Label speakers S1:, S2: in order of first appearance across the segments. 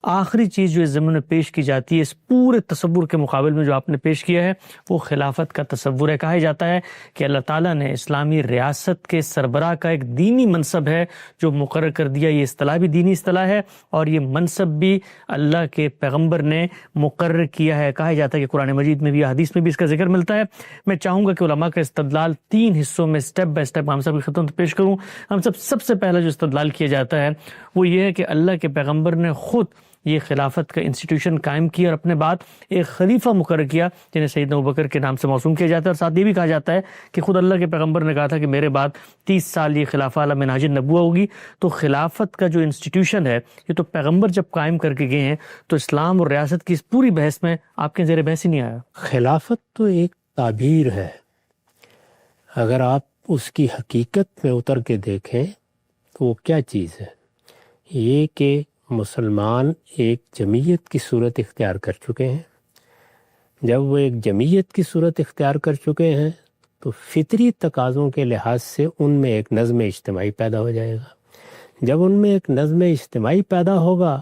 S1: آخری چیز جو اس ضمن میں پیش کی جاتی ہے اس پورے تصور کے مقابل میں جو آپ نے پیش کیا ہے وہ خلافت کا تصور ہے۔ کہا جاتا ہے کہ اللہ تعالیٰ نے اسلامی ریاست کے سربراہ کا ایک دینی منصب ہے جو مقرر کر دیا۔ یہ اصطلاح بھی دینی اصطلاح ہے اور یہ منصب بھی اللہ کے پیغمبر نے مقرر کیا ہے۔ کہا جاتا ہے کہ قرآن مجید میں بھی حدیث میں بھی اس کا ذکر ملتا ہے۔ میں چاہوں گا کہ علماء کا استدلال 3 حصوں میں سٹیپ بائی سٹیپ ہم سب کی خدمت پیش کروں۔ ہم سب سے پہلا جو استدلال کیا جاتا ہے وہ یہ ہے کہ اللہ کے پیغمبر نے خود یہ خلافت کا انسٹیٹیوشن قائم کیا اور اپنے بعد ایک خلیفہ مقرر کیا جنہیں سیدنا ابوبکر کے نام سے موسوم کیا جاتا ہے، اور ساتھ یہ بھی کہا جاتا ہے کہ خود اللہ کے پیغمبر نے کہا تھا کہ میرے بعد 30 سال یہ خلافہ علی منہاج النبوہ ہوگی۔ تو خلافت کا جو انسٹیٹیوشن ہے یہ تو پیغمبر جب قائم کر کے گئے ہیں تو اسلام اور ریاست کی اس پوری بحث میں آپ کے زیر بحث ہی نہیں آیا۔
S2: خلافت تو ایک تعبیر ہے، اگر آپ اس کی حقیقت میں اتر کے دیکھیں تو وہ کیا چیز ہے؟ یہ کہ مسلمان ایک جمعیت کی صورت اختیار کر چکے ہیں۔ جب وہ ایک جمعیت کی صورت اختیار کر چکے ہیں تو فطری تقاضوں کے لحاظ سے ان میں ایک نظم اجتماعی پیدا ہو جائے گا۔ جب ان میں ایک نظم اجتماعی پیدا ہوگا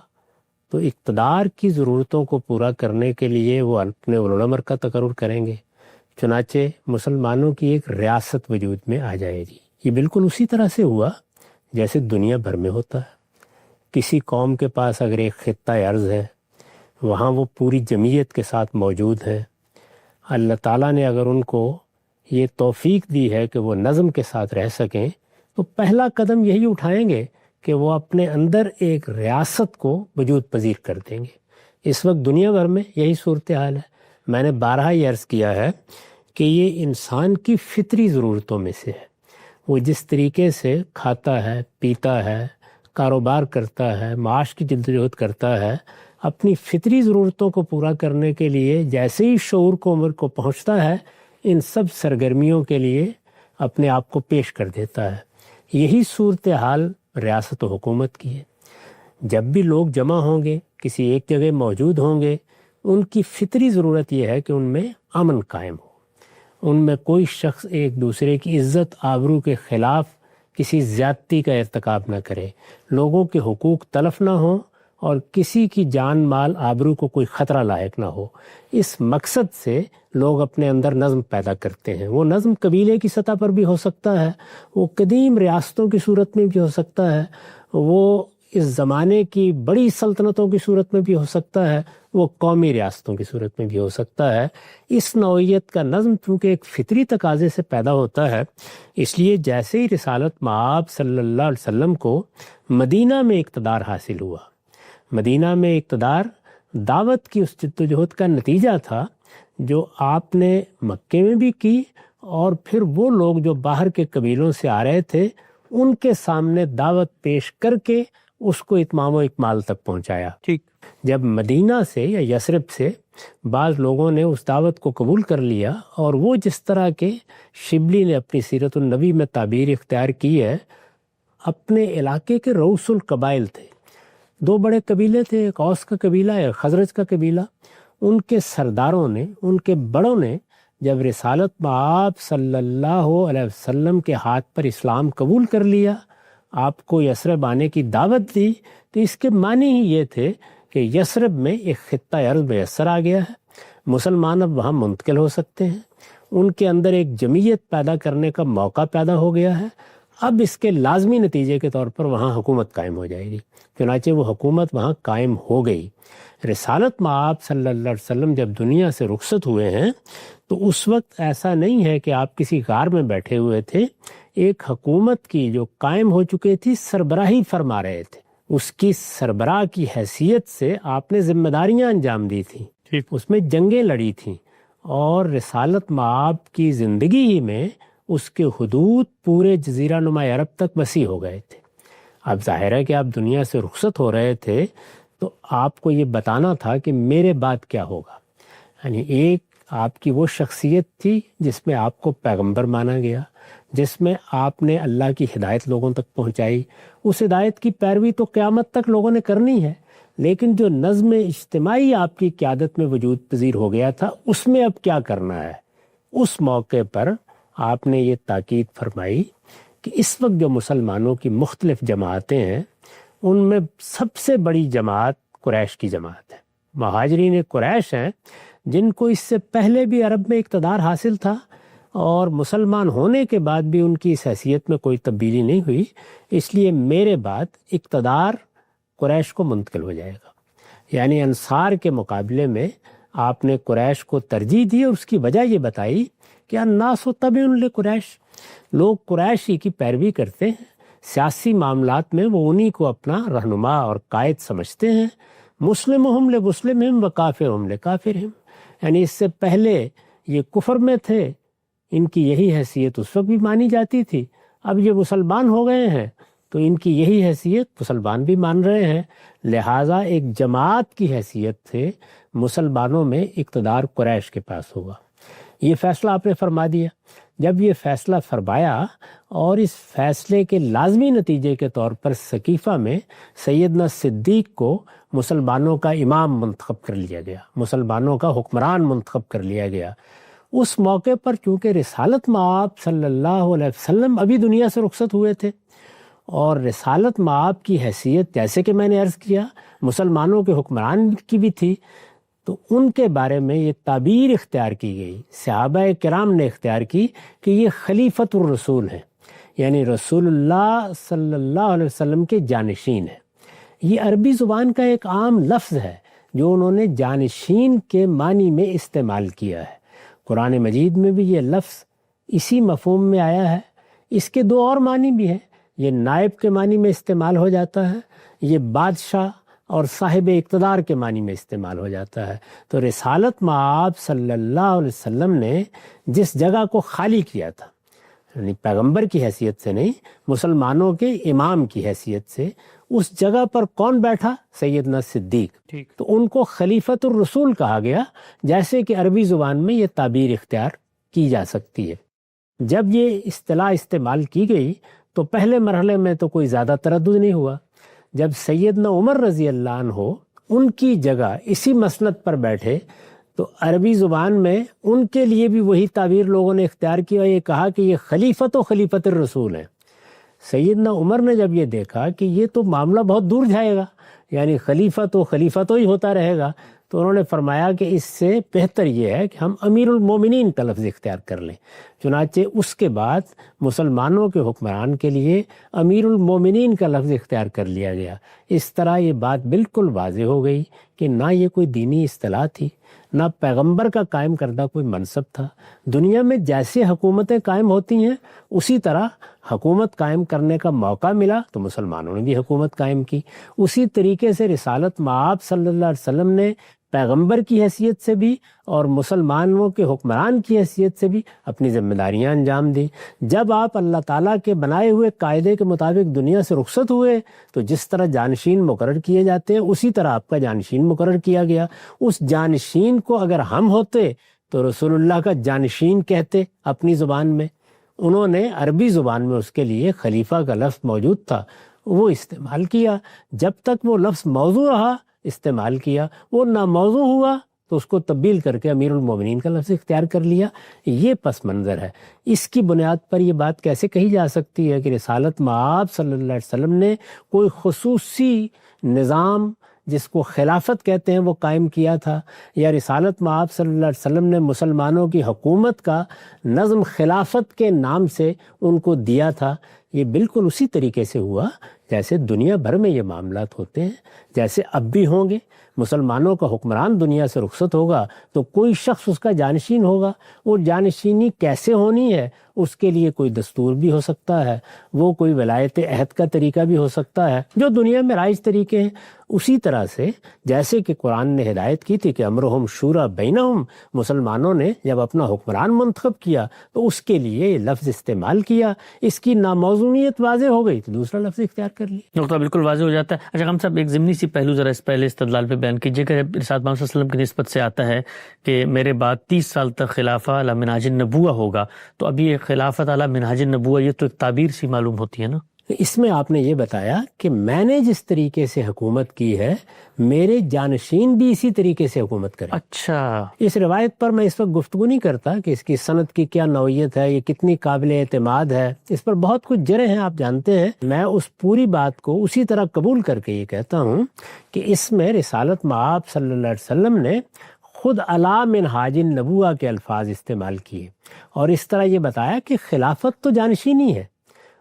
S2: تو اقتدار کی ضرورتوں کو پورا کرنے کے لیے وہ اپنے اولو الامر کا تقرر کریں گے۔ چنانچہ مسلمانوں کی ایک ریاست وجود میں آ جائے گی۔ یہ بالکل اسی طرح سے ہوا جیسے دنیا بھر میں ہوتا ہے۔ کسی قوم کے پاس اگر ایک خطہ ارض ہے، وہاں وہ پوری جمعیت کے ساتھ موجود ہے، اللہ تعالیٰ نے اگر ان کو یہ توفیق دی ہے کہ وہ نظم کے ساتھ رہ سکیں تو پہلا قدم یہی اٹھائیں گے کہ وہ اپنے اندر ایک ریاست کو وجود پذیر کر دیں گے۔ اس وقت دنیا بھر میں یہی صورتحال ہے۔ میں نے بارہا یہ عرض کیا ہے کہ یہ انسان کی فطری ضرورتوں میں سے ہے۔ وہ جس طریقے سے کھاتا ہے، پیتا ہے، کاروبار کرتا ہے، معاش کی جدوجہد کرتا ہے، اپنی فطری ضرورتوں کو پورا کرنے کے لیے جیسے ہی شعور کو عمر کو پہنچتا ہے ان سب سرگرمیوں کے لیے اپنے آپ کو پیش کر دیتا ہے۔ یہی صورتحال ریاست و حکومت کی ہے۔ جب بھی لوگ جمع ہوں گے، کسی ایک جگہ موجود ہوں گے، ان کی فطری ضرورت یہ ہے کہ ان میں امن قائم ہو، ان میں کوئی شخص ایک دوسرے کی عزت آبرو کے خلاف کسی زیادتی کا ارتکاب نہ کرے، لوگوں کے حقوق تلف نہ ہوں اور کسی کی جان مال آبرو کو کوئی خطرہ لاحق نہ ہو۔ اس مقصد سے لوگ اپنے اندر نظم پیدا کرتے ہیں۔ وہ نظم قبیلے کی سطح پر بھی ہو سکتا ہے، وہ قدیم ریاستوں کی صورت میں بھی ہو سکتا ہے، وہ اس زمانے کی بڑی سلطنتوں کی صورت میں بھی ہو سکتا ہے، وہ قومی ریاستوں کی صورت میں بھی ہو سکتا ہے۔ اس نوعیت کا نظم چونکہ ایک فطری تقاضے سے پیدا ہوتا ہے، اس لیے جیسے ہی رسالت مآب صلی اللہ علیہ وسلم کو مدینہ میں اقتدار حاصل ہوا، مدینہ میں اقتدار دعوت کی اس جدوجہد کا نتیجہ تھا جو آپ نے مکے میں بھی کی، اور پھر وہ لوگ جو باہر کے قبیلوں سے آ رہے تھے ان کے سامنے دعوت پیش کر کے اس کو اتمام و اکمال تک پہنچایا۔
S1: ٹھیک،
S2: جب مدینہ سے یا یثرب سے بعض لوگوں نے اس دعوت کو قبول کر لیا، اور وہ جس طرح کے شبلی نے اپنی سیرت النبی میں تعبیر اختیار کی ہے، اپنے علاقے کے رؤوس القبائل تھے، 2 بڑے قبیلے تھے، ایک اوس کا قبیلہ ایک خزرج کا قبیلہ، ان کے سرداروں نے، ان کے بڑوں نے جب رسالت مآب صلی اللہ علیہ وسلم کے ہاتھ پر اسلام قبول کر لیا، آپ کو یثرب آنے کی دعوت دی، تو اس کے معنی ہی یہ تھے کہ یثرب میں ایک خطہ ارض میسر آ گیا ہے، مسلمان اب وہاں منتقل ہو سکتے ہیں، ان کے اندر ایک جمعیت پیدا کرنے کا موقع پیدا ہو گیا ہے۔ اب اس کے لازمی نتیجے کے طور پر وہاں حکومت قائم ہو جائے گی، چنانچہ وہ حکومت وہاں قائم ہو گئی۔ رسالت مآب صلی اللہ علیہ وسلم جب دنیا سے رخصت ہوئے ہیں تو اس وقت ایسا نہیں ہے کہ آپ کسی غار میں بیٹھے ہوئے تھے، ایک حکومت کی جو قائم ہو چکی تھی سربراہی فرما رہے تھے، اس کی سربراہ کی حیثیت سے آپ نے ذمہ داریاں انجام دی تھیں، اس میں جنگیں لڑی تھیں، اور رسالت مآب کی زندگی ہی میں اس کے حدود پورے جزیرہ نما عرب تک وسیع ہو گئے تھے۔ اب ظاہر ہے کہ آپ دنیا سے رخصت ہو رہے تھے تو آپ کو یہ بتانا تھا کہ میرے بعد کیا ہوگا، یعنی ایک آپ کی وہ شخصیت تھی جس میں آپ کو پیغمبر مانا گیا، جس میں آپ نے اللہ کی ہدایت لوگوں تک پہنچائی، اس ہدایت کی پیروی تو قیامت تک لوگوں نے کرنی ہے، لیکن جو نظم اجتماعی آپ کی قیادت میں وجود پذیر ہو گیا تھا اس میں اب کیا کرنا ہے۔ اس موقع پر آپ نے یہ تاکید فرمائی کہ اس وقت جو مسلمانوں کی مختلف جماعتیں ہیں ان میں سب سے بڑی جماعت قریش کی جماعت ہے۔ مہاجرین قریش ہیں جن کو اس سے پہلے بھی عرب میں اقتدار حاصل تھا اور مسلمان ہونے کے بعد بھی ان کی اس حیثیت میں کوئی تبدیلی نہیں ہوئی، اس لیے میرے بعد اقتدار قریش کو منتقل ہو جائے گا۔ یعنی انصار کے مقابلے میں آپ نے قریش کو ترجیح دی، اور اس کی وجہ یہ بتائی کہ الناس تبع لقریش، لوگ قریش ہی کی پیروی کرتے ہیں، سیاسی معاملات میں وہ انہی کو اپنا رہنما اور قائد سمجھتے ہیں۔ مسلمہم لمسلمہم وکافرہم لکافرہم، یعنی اس سے پہلے یہ کفر میں تھے، ان کی یہی حیثیت اس وقت بھی مانی جاتی تھی، اب یہ مسلمان ہو گئے ہیں تو ان کی یہی حیثیت مسلمان بھی مان رہے ہیں، لہٰذا ایک جماعت کی حیثیت سے مسلمانوں میں اقتدار قریش کے پاس ہوگا۔ یہ فیصلہ آپ نے فرما دیا۔ جب یہ فیصلہ فرمایا اور اس فیصلے کے لازمی نتیجے کے طور پر سقیفہ میں سیدنا صدیق کو مسلمانوں کا امام منتخب کر لیا گیا، مسلمانوں کا حکمران منتخب کر لیا گیا۔ اس موقع پر چونکہ رسالت مآب صلی اللہ علیہ وسلم ابھی دنیا سے رخصت ہوئے تھے، اور رسالت مآب کی حیثیت جیسے کہ میں نے عرض کیا مسلمانوں کے حکمران کی بھی تھی، تو ان کے بارے میں یہ تعبیر اختیار کی گئی، صحابہ کرام نے اختیار کی کہ یہ خلیفۃ الرسول ہیں، یعنی رسول اللہ صلی اللہ علیہ وسلم کے جانشین ہیں۔ یہ عربی زبان کا ایک عام لفظ ہے جو انہوں نے جانشین کے معنی میں استعمال کیا ہے۔ قرآن مجید میں بھی یہ لفظ اسی مفہوم میں آیا ہے۔ اس کے دو اور معنی بھی ہیں، یہ نائب کے معنی میں استعمال ہو جاتا ہے، یہ بادشاہ اور صاحب اقتدار کے معنی میں استعمال ہو جاتا ہے۔ تو رسالت مآب صلی اللہ علیہ وسلم نے جس جگہ کو خالی کیا تھا، یعنی پیغمبر کی حیثیت سے نہیں، مسلمانوں کے امام کی حیثیت سے، اس جگہ پر کون بیٹھا؟ سیدنا صدیق۔ تو ان کو خلیفۃ الرسول کہا گیا، جیسے کہ عربی زبان میں یہ تعبیر اختیار کی جا سکتی ہے۔ جب یہ اصطلاح استعمال کی گئی تو پہلے مرحلے میں تو کوئی زیادہ تردد نہیں ہوا۔ جب سیدنا عمر رضی اللہ عنہ ان کی جگہ اسی مسند پر بیٹھے تو عربی زبان میں ان کے لیے بھی وہی تعبیر لوگوں نے اختیار کی اور یہ کہا کہ یہ خلیفۃ و خلیفۃ الرسول ہیں۔ سیدنا عمر نے جب یہ دیکھا کہ یہ تو معاملہ بہت دور جائے گا، یعنی خلیفۃ و خلیفۃ ہی ہوتا رہے گا، تو انہوں نے فرمایا کہ اس سے بہتر یہ ہے کہ ہم امیر المومنین کا لفظ اختیار کر لیں۔ چنانچہ اس کے بعد مسلمانوں کے حکمران کے لیے امیر المومنین کا لفظ اختیار کر لیا گیا۔ اس طرح یہ بات بالکل واضح ہو گئی کہ نہ یہ کوئی دینی اصطلاح تھی، نہ پیغمبر کا قائم کردہ کوئی منصب تھا۔ دنیا میں جیسے حکومتیں قائم ہوتی ہیں اسی طرح حکومت قائم کرنے کا موقع ملا تو مسلمانوں نے بھی حکومت قائم کی۔ اسی طریقے سے رسالت مآب صلی اللہ علیہ وسلم نے پیغمبر کی حیثیت سے بھی اور مسلمانوں کے حکمران کی حیثیت سے بھی اپنی ذمہ داریاں انجام دیں۔ جب آپ اللہ تعالیٰ کے بنائے ہوئے قاعدے کے مطابق دنیا سے رخصت ہوئے تو جس طرح جانشین مقرر کیے جاتے ہیں اسی طرح آپ کا جانشین مقرر کیا گیا۔ اس جانشین کو اگر ہم ہوتے تو رسول اللہ کا جانشین کہتے اپنی زبان میں، انہوں نے عربی زبان میں اس کے لیے خلیفہ کا لفظ موجود تھا، وہ استعمال کیا۔ جب تک وہ لفظ موضوع رہا استعمال کیا، وہ ناموضوع ہوا تو اس کو تبدیل کر کے امیر المومنین کا لفظ اختیار کر لیا۔ یہ پس منظر ہے۔ اس کی بنیاد پر یہ بات کیسے کہی جا سکتی ہے کہ رسالت مآب صلی اللہ علیہ وسلم نے کوئی خصوصی نظام جس کو خلافت کہتے ہیں وہ قائم کیا تھا، یا رسالت مآب صلی اللہ علیہ وسلم نے مسلمانوں کی حکومت کا نظم خلافت کے نام سے ان کو دیا تھا؟ یہ بالکل اسی طریقے سے ہوا جیسے دنیا بھر میں یہ معاملات ہوتے ہیں، جیسے اب بھی ہوں گے۔ مسلمانوں کا حکمران دنیا سے رخصت ہوگا تو کوئی شخص اس کا جانشین ہوگا۔ وہ جانشینی کیسے ہونی ہے اس کے لیے کوئی دستور بھی ہو سکتا ہے، وہ کوئی ولایت عہد کا طریقہ بھی ہو سکتا ہے جو دنیا میں رائج طریقے ہیں۔ اسی طرح سے جیسے کہ قرآن نے ہدایت کی تھی کہ امرہم شورا بینہم، مسلمانوں نے جب اپنا حکمران منتخب کیا تو اس کے لیے یہ لفظ استعمال کیا، اس کی ناموضوعیت واضح ہو گئی تو دوسرا لفظ اختیار کر لیا۔
S1: نقطہ بالکل واضح ہو جاتا ہے۔ اچھا ہم صاحب ایک ضمنی سی پہلو ذرا اس پہلے استدلال پہ بیان کیجیے کہ ارشاد محمد صلی اللہ علیہ وسلم کی نسبت سے آتا ہے کہ میرے بعد 30 سال تک خلافہ علی منہاج النبوہ ہوگا، تو ابھی یہ خلافت علی منہاج النبوہ یہ تو ایک تعبیر سی معلوم ہوتی ہے نا؟
S2: اس میں آپ نے یہ بتایا کہ میں نے جس طریقے سے حکومت کی ہے میرے جانشین بھی اسی طریقے سے حکومت کریں.
S1: اچھا،
S2: اس روایت پر میں اس وقت گفتگو نہیں کرتا کہ اس کی سند کی کیا نوعیت ہے، یہ کتنی قابل اعتماد ہے، اس پر بہت کچھ جرح ہیں، آپ جانتے ہیں. میں اس پوری بات کو اسی طرح قبول کر کے یہ کہتا ہوں کہ اس میں رسالت مآب صلی اللہ علیہ وسلم نے خود علی منہاج النبوہ کے الفاظ استعمال کیے اور اس طرح یہ بتایا کہ خلافت تو جانشینی ہے،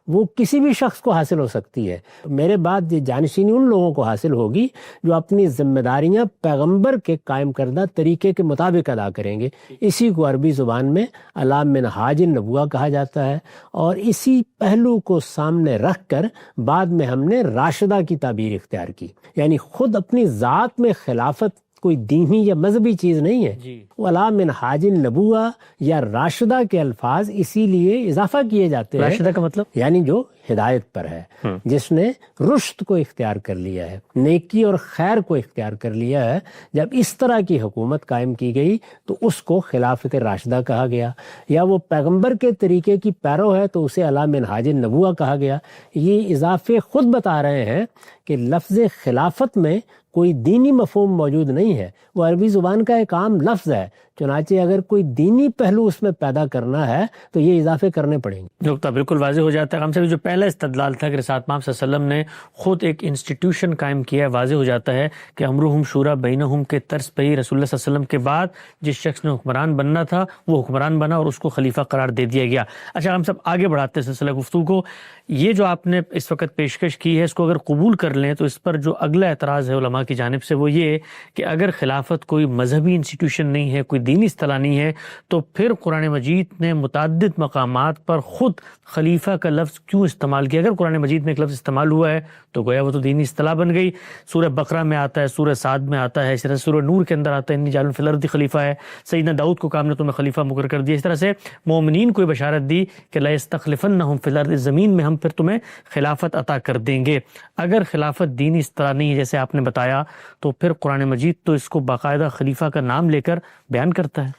S2: وہ کسی بھی شخص کو حاصل ہو سکتی ہے. میرے بعد یہ جانشینی ان لوگوں کو حاصل ہوگی جو اپنی ذمہ داریاں پیغمبر کے قائم کردہ طریقے کے مطابق ادا کریں گے. اسی کو عربی زبان میں علی منہاج النبوہ کہا جاتا ہے اور اسی پہلو کو سامنے رکھ کر بعد میں ہم نے راشدہ کی تعبیر اختیار کی. یعنی خود اپنی ذات میں خلافت کوئی دینی یا مذہبی چیز نہیں ہے. وہ علی منہاج النبوہ یا راشدہ کے الفاظ اسی لیے اضافہ کیے جاتے ہیں.
S1: راشدہ کا مطلب
S2: یعنی جو ہدایت پر ہے، جس نے رشد کو اختیار کر لیا ہے، نیکی اور خیر کو اختیار کر لیا ہے. جب اس طرح کی حکومت قائم کی گئی تو اس کو خلافت راشدہ کہا گیا، یا وہ پیغمبر کے طریقے کی پیرو ہے تو اسے علی منہاج النبوہ کہا گیا. یہ اضافے خود بتا رہے ہیں کہ لفظ خلافت میں کوئی دینی مفہوم موجود نہیں ہے، وہ عربی زبان کا ایک عام لفظ ہے. چنانچہ اگر کوئی دینی پہلو اس میں پیدا کرنا ہے تو یہ اضافے کرنے پڑیں گے.
S1: نقطہ بالکل واضح ہو جاتا ہے. ہم سے جو پہلا استدلال تھا کہ رسالت مآب صلی اللہ علیہ وسلم نے خود ایک انسٹیٹیوشن قائم کیا ہے، واضح ہو جاتا ہے کہ امرہم شورا بینہم کے طرز پہ ہی رسول اللہ صلی اللہ علیہ وسلم کے بعد جس شخص نے حکمران بننا تھا وہ حکمران بنا اور اس کو خلیفہ قرار دے دیا گیا. اچھا، ہم سب آگے بڑھاتے ہیں سلسلہ گفتگو کو. یہ جو آپ نے اس وقت پیشکش کی ہے اس کو اگر قبول کر لیں تو اس پر جو اگلا اعتراض ہے علماء کی جانب سے وہ یہ کہ اگر خلافت کوئی مذہبی انسٹیٹیوشن نہیں ہے، کوئی دینی اصطلاح نہیں ہے، تو پھر قرآن مجید نے متعدد مقامات پر خود خلیفہ کا لفظ کیوں استعمال کیا؟ اگر قرآن مجید میں ایک لفظ استعمال ہوا ہے تو گویا وہ تو دینی اصطلاح بن گئی. سورہ بقرہ میں آتا ہے، سورہ صاد میں آتا ہے، اس طرح سورہ نور کے اندر آتا ہے انی جاعل فی الارض خلیفہ ہے. سیدنا داؤد کو کام نے تمہیں خلیفہ مقرر کر دیا. اس طرح سے مومنین کو بشارت دی کہ لا یستخلفنہم فی الارض، زمین میں ہم پھر تمہیں خلافت عطا کر دیں گے. اگر خلافت دینی اصطلاح نہیں ہے جیسے آپ نے بتایا تو پھر قرآن مجید تو اس کو باقاعدہ خلیفہ کا نام لے کر بیان کرتا ہے.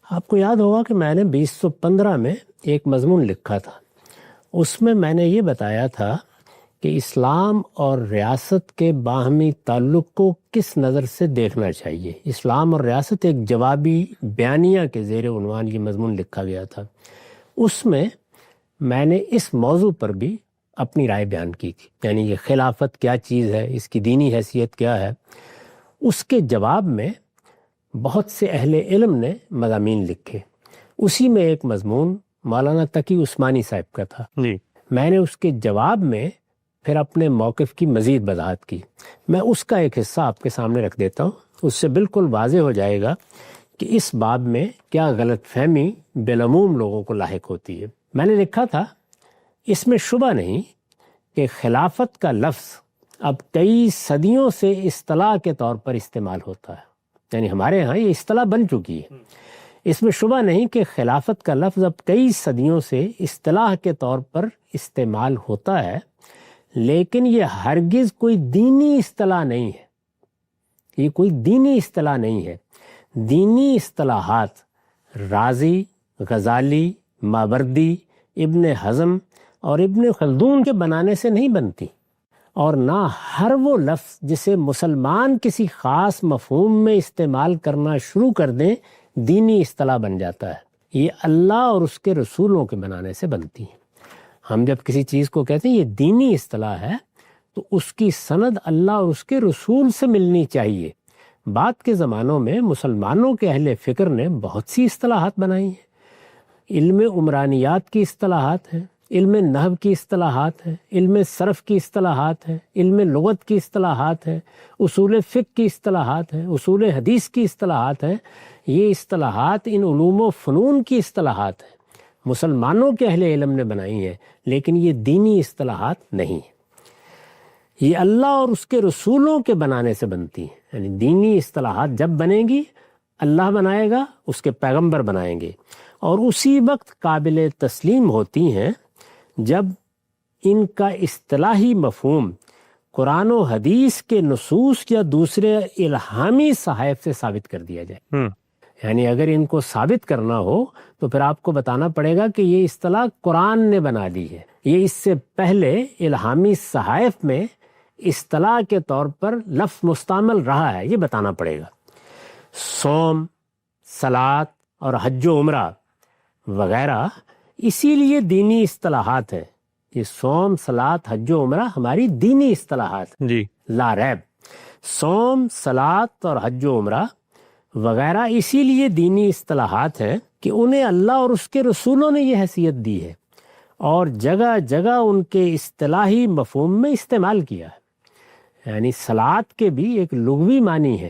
S2: آپ کو یاد ہوگا کہ میں نے 2015 میں ایک مضمون لکھا تھا، اس میں نے یہ بتایا تھا کہ اسلام اور ریاست کے باہمی تعلق کو کس نظر سے دیکھنا چاہیے. اسلام اور ریاست ایک جوابی بیانیہ کے زیر عنوان یہ مضمون لکھا گیا تھا. اس میں نے اس موضوع پر بھی اپنی رائے بیان کی تھی، یعنی یہ خلافت کیا چیز ہے، اس کی دینی حیثیت کیا ہے. اس کے جواب میں بہت سے اہل علم نے مضامین لکھے. اسی میں ایک مضمون مولانا تقی عثمانی صاحب کا تھا. میں نے اس کے جواب میں پھر اپنے موقف کی مزید وضاحت کی. میں اس کا ایک حصہ آپ کے سامنے رکھ دیتا ہوں، اس سے بالکل واضح ہو جائے گا کہ اس باب میں کیا غلط فہمی بالعموم لوگوں کو لاحق ہوتی ہے. میں نے لکھا تھا اس میں شبہ نہیں کہ خلافت کا لفظ اب کئی صدیوں سے اصطلاح کے طور پر استعمال ہوتا ہے، یعنی ہمارے ہاں یہ اصطلاح بن چکی ہے. اس میں شبہ نہیں کہ خلافت کا لفظ اب کئی صدیوں سے اصطلاح کے طور پر استعمال ہوتا ہے، لیکن یہ ہرگز کوئی دینی اصطلاح نہیں ہے. یہ کوئی دینی اصطلاح نہیں ہے. دینی اصطلاحات رازی، غزالی، ماوردی، ابن حزم اور ابن خلدون کے بنانے سے نہیں بنتی، اور نہ ہر وہ لفظ جسے مسلمان کسی خاص مفہوم میں استعمال کرنا شروع کر دیں دینی اصطلاح بن جاتا ہے. یہ اللہ اور اس کے رسولوں کے بنانے سے بنتی ہیں. ہم جب کسی چیز کو کہتے ہیں یہ دینی اصطلاح ہے تو اس کی سند اللہ اور اس کے رسول سے ملنی چاہیے. بعد کے زمانوں میں مسلمانوں کے اہل فکر نے بہت سی اصطلاحات بنائی ہیں. علم عمرانیات کی اصطلاحات ہیں، علم نحو کی اصطلاحات ہیں، علم صرف کی اصطلاحات ہیں، علم لغت کی اصطلاحات ہیں، اصول فقہ کی اصطلاحات ہیں، اصول حدیث کی اصطلاحات ہیں. یہ اصطلاحات ان علوم و فنون کی اصطلاحات ہیں، مسلمانوں کے اہل علم نے بنائی ہیں، لیکن یہ دینی اصطلاحات نہیں ہیں. یہ اللہ اور اس کے رسولوں کے بنانے سے بنتی ہیں. یعنی دینی اصطلاحات جب بنیں گی اللہ بنائے گا، اس کے پیغمبر بنائیں گے، اور اسی وقت قابل تسلیم ہوتی ہیں جب ان کا اصطلاحی مفہوم قرآن و حدیث کے نصوص یا دوسرے الہامی صحائف سے ثابت کر دیا جائے. یعنی اگر ان کو ثابت کرنا ہو تو پھر آپ کو بتانا پڑے گا کہ یہ اصطلاح قرآن نے بنا دی ہے، یہ اس سے پہلے الہامی صحائف میں اصطلاح کے طور پر لفظ مستعمل رہا ہے، یہ بتانا پڑے گا۔ صوم، صلاۃ اور حج و عمرہ وغیرہ اسی لیے دینی اصطلاحات ہیں۔ یہ صوم، صلاۃ، حج و عمرہ ہماری دینی اصطلاحات ہیں،
S1: جی
S2: لا ریب۔ صوم، صلاۃ اور حج و عمرہ وغیرہ اسی لیے دینی اصطلاحات ہیں کہ انہیں اللہ اور اس کے رسولوں نے یہ حیثیت دی ہے اور جگہ جگہ ان کے اصطلاحی مفہوم میں استعمال کیا ہے۔ یعنی صلاۃ کے بھی ایک لغوی معنی ہے،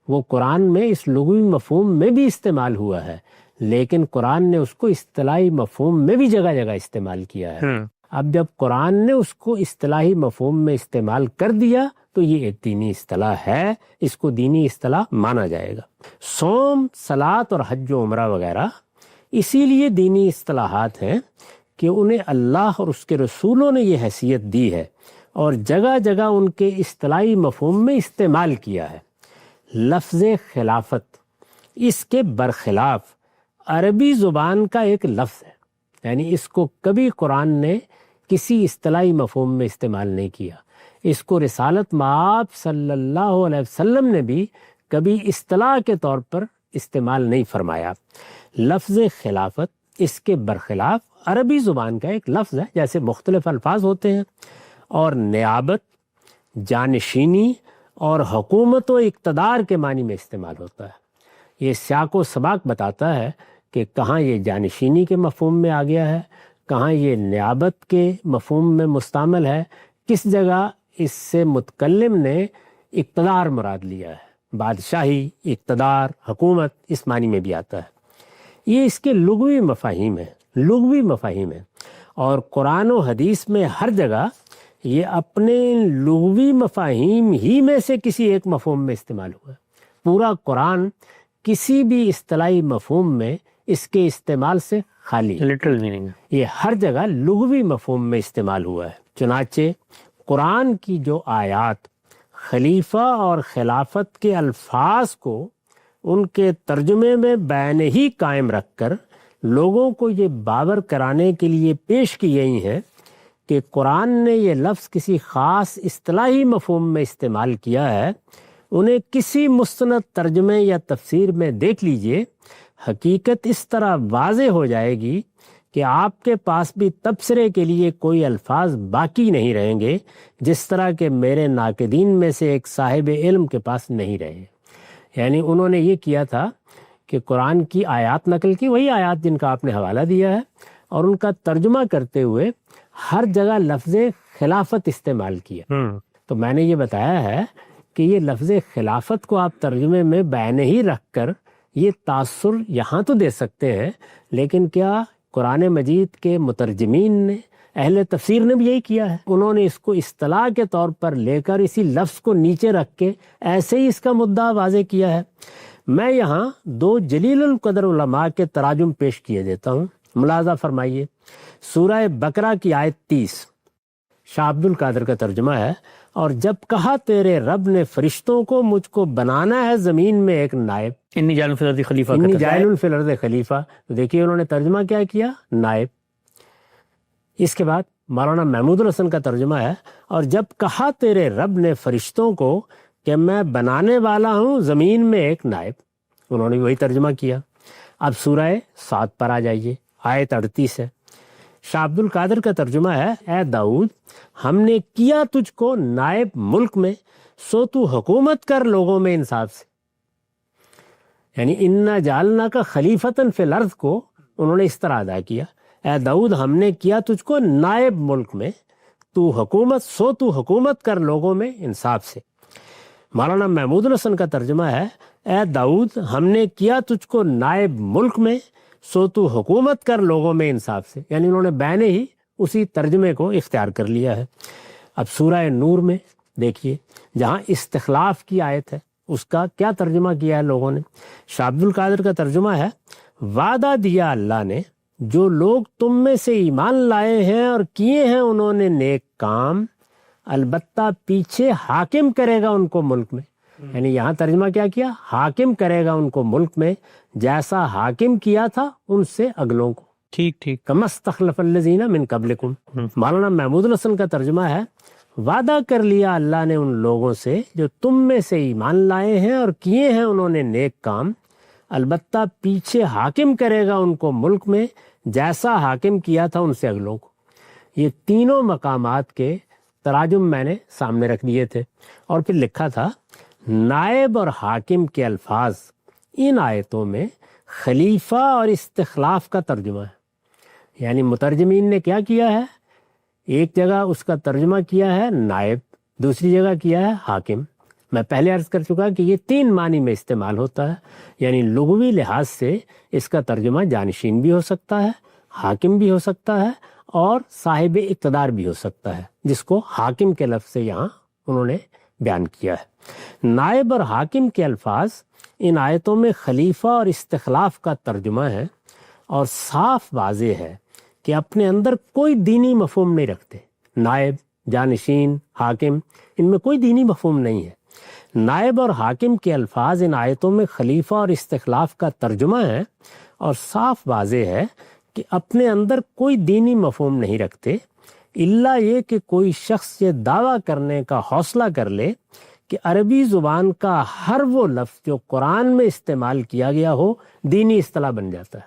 S2: وہ قرآن میں اس لغوی مفہوم میں بھی استعمال ہوا ہے، لیکن قرآن نے اس کو اصطلاحی مفہوم میں بھی جگہ جگہ استعمال کیا ہے۔ اب جب قرآن نے اس کو اصطلاحی مفہوم میں استعمال کر دیا تو یہ ایک دینی اصطلاح ہے، اس کو دینی اصطلاح مانا جائے گا۔ صوم، صلاۃ اور حج و عمرہ وغیرہ اسی لیے دینی اصطلاحات ہیں کہ انہیں اللہ اور اس کے رسولوں نے یہ حیثیت دی ہے اور جگہ جگہ ان کے اصطلاحی مفہوم میں استعمال کیا ہے۔ لفظ خلافت اس کے برخلاف عربی زبان کا ایک لفظ ہے، یعنی اس کو کبھی قرآن نے کسی اصطلاحی مفہوم میں استعمال نہیں کیا۔ اس کو رسالت مآب صلی اللہ علیہ وسلم نے بھی کبھی اصطلاح کے طور پر استعمال نہیں فرمایا۔ لفظ خلافت اس کے برخلاف عربی زبان کا ایک لفظ ہے، جیسے مختلف الفاظ ہوتے ہیں، اور نیابت، جانشینی اور حکومت و اقتدار کے معنی میں استعمال ہوتا ہے۔ یہ سیاق و سباق بتاتا ہے کہ کہاں یہ جانشینی کے مفہوم میں آ گیا ہے، کہاں یہ نیابت کے مفہوم میں مستعمل ہے، کس جگہ اس سے متکلم نے اقتدار مراد لیا ہے۔ بادشاہی، اقتدار، حکومت اس معنی میں بھی آتا ہے۔ یہ اس کے لغوی مفاہیم ہیں، اور قرآن و حدیث میں ہر جگہ یہ اپنے لغوی مفاہیم ہی میں سے کسی ایک مفہوم میں استعمال ہوا ہے۔ پورا قرآن کسی بھی اصطلاحی مفہوم میں اس کے استعمال سے خالی ہے،
S1: لٹرل میننگ ہے،
S2: یہ ہر جگہ لغوی مفہوم میں استعمال ہوا ہے۔ چنانچہ قرآن کی جو آیات خلیفہ اور خلافت کے الفاظ کو ان کے ترجمے میں بین ہی قائم رکھ کر لوگوں کو یہ باور کرانے کے لیے پیش کی گئی ہیں کہ قرآن نے یہ لفظ کسی خاص اصطلاحی مفہوم میں استعمال کیا ہے، انہیں کسی مستند ترجمے یا تفسیر میں دیکھ لیجئے، حقیقت اس طرح واضح ہو جائے گی کہ آپ کے پاس بھی تبصرے کے لیے کوئی الفاظ باقی نہیں رہیں گے، جس طرح کہ میرے ناقدین میں سے ایک صاحب علم کے پاس نہیں رہے۔ یعنی انہوں نے یہ کیا تھا کہ قرآن کی آیات نقل کی، وہی آیات جن کا آپ نے حوالہ دیا ہے، اور ان کا ترجمہ کرتے ہوئے ہر جگہ لفظ خلافت استعمال کیا۔ تو میں نے یہ بتایا ہے کہ یہ لفظ خلافت کو آپ ترجمے میں بین ہی رکھ کر یہ تاثر یہاں تو دے سکتے ہیں، لیکن کیا قرآن مجید کے مترجمین نے، اہل تفسیر نے بھی یہی کیا ہے؟ انہوں نے اس کو اصطلاح کے طور پر لے کر اسی لفظ کو نیچے رکھ کے ایسے ہی اس کا مدعا واضح کیا ہے۔ میں یہاں دو جلیل القدر علماء کے تراجم پیش کیے دیتا ہوں، ملاحظہ فرمائیے۔ سورہ بقرہ کی آیت 30 شاہ عبد القادر کا ترجمہ ہے، اور جب کہا تیرے رب نے فرشتوں کو مجھ کو بنانا ہے زمین میں ایک نائب،
S1: انی جاعل فی الارض خلیفہ،
S2: انی جاعل فی الارض خلیفہ، تو دیکھیے انہوں نے ترجمہ کیا کیا؟ نائب۔ اس کے بعد مولانا محمود الحسن کا ترجمہ ہے، اور جب کہا تیرے رب نے فرشتوں کو کہ میں بنانے والا ہوں زمین میں ایک نائب، انہوں نے وہی ترجمہ کیا۔ اب سورہ صاد پر آ جائیے، آیت 38 ہے۔ شاہ عبد القادر کا ترجمہ ہے، اے داؤد ہم نے کیا تجھ کو نائب ملک میں، سو تو حکومت کر لوگوں میں انصاف سے۔ یعنی انا جعلنا کا خلیفتن فی الارض کو انہوں نے اس طرح ادا کیا، اے داؤد ہم نے کیا تجھ کو نائب ملک میں، تو حکومت کر لوگوں میں انصاف سے۔ مولانا محمود الحسن کا ترجمہ ہے، اے داؤد ہم نے کیا تجھ کو نائب ملک میں، سو تو حکومت کر لوگوں میں انصاف سے۔ یعنی انہوں نے بین ہی اسی ترجمے کو اختیار کر لیا ہے۔ اب سورہ نور میں دیکھیے، جہاں استخلاف کی آیت ہے، اس کا کیا ترجمہ کیا ہے لوگوں نے؟ شاہ عبد القادر کا ترجمہ ہے، وعدہ دیا اللہ نے جو لوگ تم میں سے ایمان لائے ہیں اور کیے ہیں انہوں نے نیک کام، البتہ پیچھے حاکم کرے گا ان کو ملک میں، یعنی یہاں ترجمہ کیا کیا؟ حاکم کرے گا ان کو ملک میں جیسا حاکم کیا تھا ان سے اگلوں کو.
S1: ٹھیک ٹھیک.
S2: کما استخلف الذین من قبلکم. مولانا محمود الحسن کا ترجمہ ہے وعدہ کر لیا اللہ نے ان لوگوں سے جو تم میں سے ایمان لائے ہیں اور کیے ہیں انہوں نے نیک کام، البتہ پیچھے حاکم کرے گا ان کو ملک میں جیسا حاکم کیا تھا ان سے اگلوں کو. یہ تینوں مقامات کے تراجم میں نے سامنے رکھ دیے تھے اور پھر لکھا تھا نائب اور حاکم کے الفاظ ان آیتوں میں خلیفہ اور استخلاف کا ترجمہ ہے. یعنی مترجمین نے کیا کیا ہے؟ ایک جگہ اس کا ترجمہ کیا ہے نائب، دوسری جگہ کیا ہے حاکم. میں پہلے عرض کر چکا کہ یہ تین معنی میں استعمال ہوتا ہے. یعنی لغوی لحاظ سے اس کا ترجمہ جانشین بھی ہو سکتا ہے، حاکم بھی ہو سکتا ہے اور صاحب اقتدار بھی ہو سکتا ہے، جس کو حاکم کے لفظ سے یہاں انہوں نے بیان کیا ہے. نائب اور حاکم کے الفاظ ان آیتوں میں خلیفہ اور استخلاف کا ترجمہ ہے اور صاف واضح ہے کہ اپنے اندر کوئی دینی مفہوم نہیں رکھتے. نائب، جانشین، حاکم، ان میں کوئی دینی مفہوم نہیں ہے. نائب اور حاکم کے الفاظ ان آیتوں میں خلیفہ اور استخلاف کا ترجمہ ہے اور صاف واضح ہے کہ اپنے اندر کوئی دینی مفہوم نہیں رکھتے، الا یہ کہ کوئی شخص یہ دعویٰ کرنے کا حوصلہ کر لے کہ عربی زبان کا ہر وہ لفظ جو قرآن میں استعمال کیا گیا ہو دینی اصطلاح بن جاتا ہے.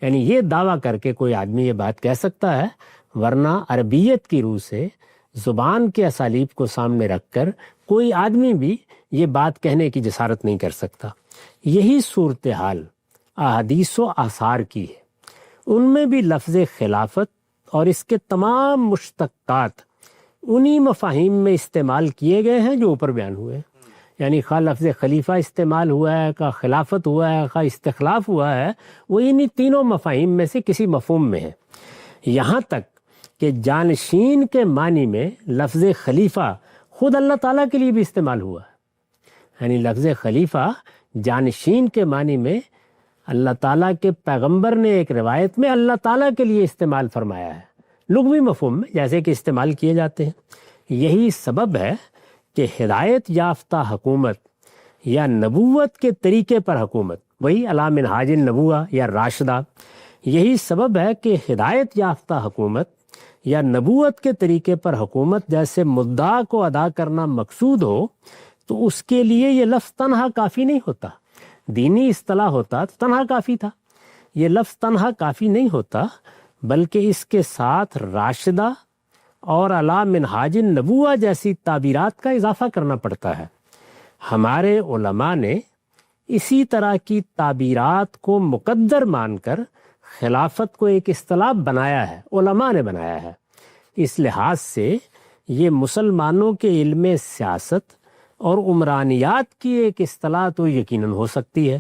S2: یعنی یہ دعویٰ کر کے کوئی آدمی یہ بات کہہ سکتا ہے، ورنہ عربیت کی روح سے زبان کے اسالیب کو سامنے رکھ کر کوئی آدمی بھی یہ بات کہنے کی جسارت نہیں کر سکتا. یہی صورتحال احادیث و آثار کی ہے. ان میں بھی لفظ خلافت اور اس کے تمام مشتقات انہی مفاہیم میں استعمال کیے گئے ہیں جو اوپر بیان ہوئے ہیں. یعنی خواہ لفظ خلیفہ استعمال ہوا ہے، خواہ خلافت ہوا ہے، خواہ استخلاف ہوا ہے، وہ انہی تینوں مفاہیم میں سے کسی مفہوم میں ہے. یہاں تک کہ جانشین کے معنی میں لفظ خلیفہ خود اللہ تعالیٰ کے لیے بھی استعمال ہوا ہے. یعنی لفظ خلیفہ جانشین کے معنی میں اللہ تعالیٰ کے پیغمبر نے ایک روایت میں اللہ تعالیٰ کے لیے استعمال فرمایا ہے، لغوی مفہوم میں جیسے کہ استعمال کیے جاتے ہیں. یہی سبب ہے کہ ہدایت یافتہ حکومت یا نبوت کے طریقے پر حکومت، وہی علی منہاج النبوہ یا راشدہ، یہی سبب ہے کہ ہدایت یافتہ حکومت یا نبوت کے طریقے پر حکومت جیسے مدعا کو ادا کرنا مقصود ہو تو اس کے لیے یہ لفظ تنہا کافی نہیں ہوتا. دینی اصطلاح ہوتا تو تنہا کافی تھا، یہ لفظ تنہا کافی نہیں ہوتا، بلکہ اس کے ساتھ راشدہ اور علی منہاج النبوہ جیسی تعبیرات کا اضافہ کرنا پڑتا ہے. ہمارے علماء نے اسی طرح کی تعبیرات کو مقدر مان کر خلافت کو ایک اصطلاح بنایا ہے، علماء نے بنایا ہے. اس لحاظ سے یہ مسلمانوں کے علم سیاست اور عمرانیات کی ایک اصطلاح تو یقیناً ہو سکتی ہے،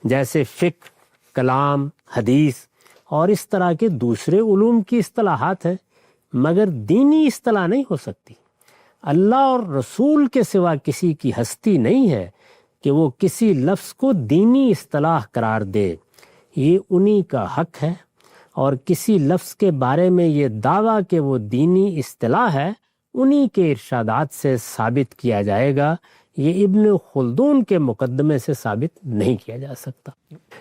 S2: جیسے فقہ، کلام، حدیث اور اس طرح کے دوسرے علوم کی اصطلاحات ہیں، مگر دینی اصطلاح نہیں ہو سکتی. اللہ اور رسول کے سوا کسی کی ہستی نہیں ہے کہ وہ کسی لفظ کو دینی اصطلاح قرار دے. یہ انہی کا حق ہے، اور کسی لفظ کے بارے میں یہ دعویٰ کہ وہ دینی اصطلاح ہے انہی کے ارشادات سے ثابت کیا جائے گا. یہ ابن خلدون کے مقدمے سے ثابت نہیں کیا جا سکتا.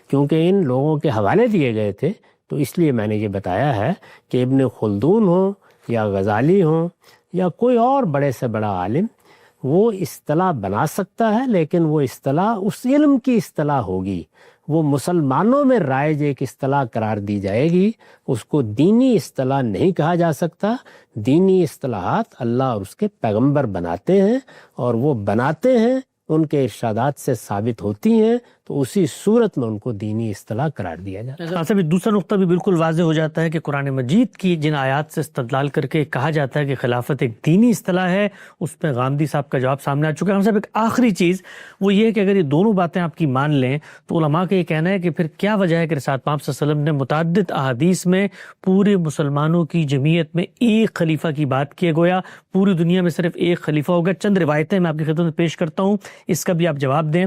S2: کیونکہ ان لوگوں کے حوالے دیے گئے تھے تو اس لیے میں نے یہ بتایا ہے کہ ابن خلدون ہوں یا غزالی ہوں یا کوئی اور بڑے سے بڑا عالم وہ اصطلاح بنا سکتا ہے، لیکن وہ اصطلاح اس علم کی اصطلاح ہوگی، وہ مسلمانوں میں رائج ایک اصطلاح قرار دی جائے گی. اس کو دینی اصطلاح نہیں کہا جا سکتا. دینی اصطلاحات اللہ اور اس کے پیغمبر بناتے ہیں، اور وہ بناتے ہیں ان کے ارشادات سے ثابت ہوتی ہیں، تو اسی صورت میں ان کو دینی اصطلاح قرار دیا جاتا ہے.
S1: صاحب دوسرا نقطہ بھی بالکل واضح ہو جاتا ہے کہ قرآن مجید کی جن آیات سے استدلال کر کے کہا جاتا ہے کہ خلافت ایک دینی اصطلاح ہے، اس پہ غامدی صاحب کا جواب سامنے آ چکا ہے. ہم صاحب ایک آخری چیز وہ یہ ہے کہ اگر یہ دونوں باتیں آپ کی مان لیں تو علماء کا یہ کہنا ہے کہ پھر کیا وجہ ہے کہ رسالت پاک صلی اللہ علیہ وسلم نے متعدد احادیث میں پورے مسلمانوں کی جمعیت میں ایک خلیفہ کی بات کیے، گویا پوری دنیا میں صرف ایک خلیفہ ہوگا. چند روایتیں میں آپ کی خدمت میں پیش کرتا ہوں، اس کا بھی آپ جواب دیں.